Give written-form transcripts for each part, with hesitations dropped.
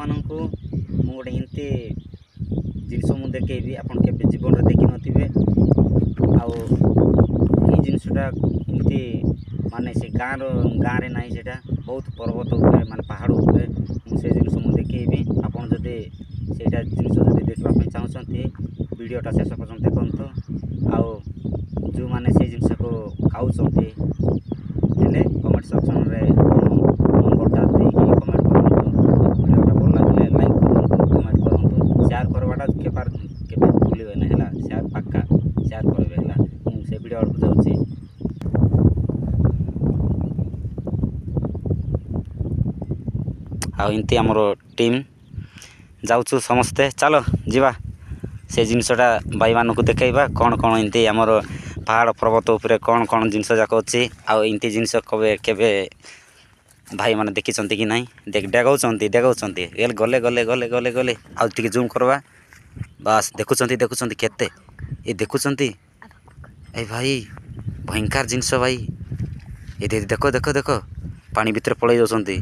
ଆପଣମାନଙ୍କୁ ମୁଁ ଗୋଟେ ଏମିତି ଜିନିଷ ମୁଁ ଦେଖେଇବି ଆପଣ କେବେ ଜୀବନରେ ଦେଖିନଥିବେ। ଆଉ ଏଇ ଜିନିଷଟା ଏମିତି ମାନେ ସେ ଗାଁରେ ନାହିଁ, ସେଇଟା ବହୁତ ପର୍ବତ ଉପରେ ମାନେ ପାହାଡ଼ ଉପରେ ମୁଁ ସେ ଜିନିଷ ମୁଁ ଦେଖେଇବି। ଆପଣ ଯଦି ସେଇଟା ଜିନିଷ ଯଦି ଦେଖିବା ପାଇଁ ଚାହୁଁଛନ୍ତି ଭିଡ଼ିଓଟା ଶେଷ ପର୍ଯ୍ୟନ୍ତ ଦେଖନ୍ତୁ। ଆଉ ଯେଉଁମାନେ ସେଇ ଜିନିଷକୁ ଖାଉଛନ୍ତି ହେଲେ କମେଣ୍ଟ ସେକ୍ସନରେ ନମ୍ବରଟା ଦେଇକି କମେଣ୍ଟ କରନ୍ତୁ। ଭିଡ଼ିଓଟା ଭଲ ଲାଗିଲେ ଲାଇକ୍ କରନ୍ତୁ, କମେଣ୍ଟ କରନ୍ତୁ, ସେୟାର କରିବାଟା କେବେ ଭୁଲିବେ ନାହିଁ ହେଲା। ସେୟାର ପାକ୍କା ସେୟାର କରିବେ ହେଲା। ମୁଁ ସେ ଭିଡ଼ିଓ ଆଡ଼କୁ ଯାଉଛି। ଆଉ ଏମିତି ଆମର ଟିମ୍ ଯାଉଛୁ ସମସ୍ତେ, ଚାଲ ଯିବା ସେ ଜିନିଷଟା ଭାଇମାନଙ୍କୁ ଦେଖେଇବା। କ'ଣ କ'ଣ ଏମିତି ଆମର ପାହାଡ଼ ପର୍ବତ ଉପରେ କ'ଣ କ'ଣ ଜିନିଷ ଯାକ ଅଛି। ଆଉ ଏମିତି ଜିନିଷ କେବେ ଭାଇମାନେ ଦେଖିଛନ୍ତି କି ନାହିଁ? ଡେଗାଉଛନ୍ତି ଗଲେ ଗଲେ ଗଲେ ଗଲେ ଗଲେ ଆଉ ଟିକେ ଜୁମ୍ କରିବା। ବାସ୍ ଦେଖୁଛନ୍ତି କେତେ ଏ ଦେଖୁଛନ୍ତି। ଏ ଭାଇ ଭୟଙ୍କର ଜିନିଷ ଭାଇ। ଏ ଦେଖ ଦେଖ ଦେଖ ପାଣି ଭିତରେ ପଳେଇ ଯାଉଛନ୍ତି।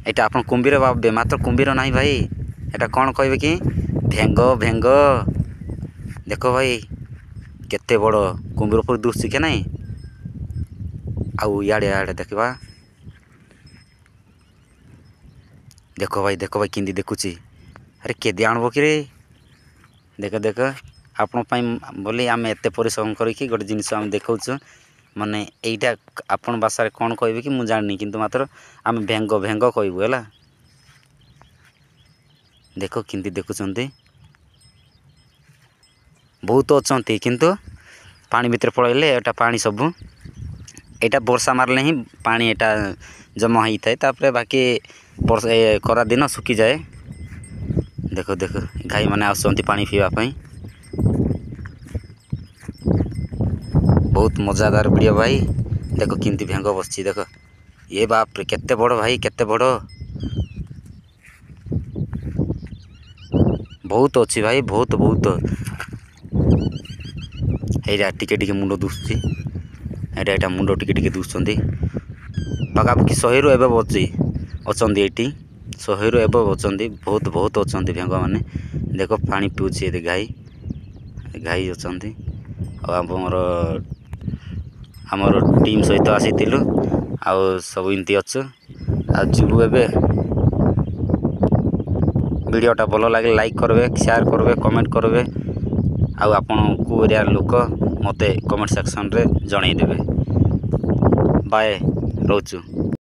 ଏଇଟା ଆପଣ କୁମ୍ଭୀର ଭାବିବେ, ମାତ୍ର କୁମ୍ଭୀର ନାହିଁ ଭାଇ। ଏଇଟା କ'ଣ କହିବେ କି? ଭେଙ୍ଗ। ଦେଖ ଭାଇ କେତେ ବଡ଼ କୁମ୍ଭୀର ଉପରେ ଦୁଶୁଛି କି ନାହିଁ। ଆଉ ଇଆଡ଼େ ଦେଖିବା। ଦେଖ ଭାଇ କେମିତି ଦେଖୁଛି। ଆରେ କେଦି ଆଣବ କିରେ? ଦେଖ ଆପଣ ପାଇଁ ବୋଲି ଆମେ ଏତେ ପରିଶ୍ରମ କରିକି ଗୋଟେ ଜିନିଷ ଆମେ ଦେଖାଉଛୁ। ମାନେ ଏଇଟା ଆପଣ ଭାଷାରେ କ'ଣ କହିବେ କି ମୁଁ ଜାଣିନି, କିନ୍ତୁ ମାତ୍ର ଆମେ ଭେଙ୍ଗ କହିବୁ ହେଲା। ଦେଖ କେମିତି ଦେଖୁଛନ୍ତି। ବହୁତ ଅଛନ୍ତି, କିନ୍ତୁ ପାଣି ଭିତରେ ପଳେଇଲେ ଏଇଟା ପାଣି ସବୁ ଏଇଟା ବର୍ଷା ମାରିଲେ ହିଁ ପାଣି ଏଇଟା ଜମା ହେଇଥାଏ। ତାପରେ ବାକି ଖରା ଦିନ ଶୁଖିଯାଏ। ଦେଖ ଗାଈମାନେ ଆସୁଛନ୍ତି ପାଣି ପିଇବା ପାଇଁ। ବହୁତ ମଜାଦାର ଭିଡ଼ିଓ ଭାଇ। ଦେଖ କେମିତି ଭେଙ୍ଗ ବସିଛି। ଦେଖ ଏ ବାପରେ କେତେ ବଡ଼ ଭାଇ, କେତେ ବଡ଼। ବହୁତ ଅଛି ଭାଇ, ବହୁତ ଏଇଟା ଟିକେ ମୁଣ୍ଡ ଦୁଶୁଛି। ଏଇଟା ମୁଣ୍ଡ ଟିକେ ଦୁଶୁଛନ୍ତି। ପାଖାପାଖି 100ରୁ ଏବେ ଅଛନ୍ତି ଏଇଠି। 100ରୁ ଏବେ ଅଛନ୍ତି। ବହୁତ ଅଛନ୍ତି ଭେଙ୍ଗମାନେ। ଦେଖ ପାଣି ପିଉଛି ଏଠି ଗାଈ ଅଛନ୍ତି। ଆଉ ଆମର ଟିମ୍ ସହିତ ଆସିଥିଲୁ। ଆଉ ସବୁ ଏମିତି ଅଛୁ। ଆଉ ଯିବୁ ଏବେ। ଭିଡ଼ିଓଟା ଭଲ ଲାଗେ ଲାଇକ୍ କରିବେ, ସେୟାର କରିବେ, କମେଣ୍ଟ କରିବେ। ଆଉ ଆପଣ କେଉଁ ଏରିଆର ଲୋକ ମୋତେ କମେଣ୍ଟ ସେକ୍ସନରେ ଜଣାଇଦେବେ। ବାଏ, ରହୁଛୁ।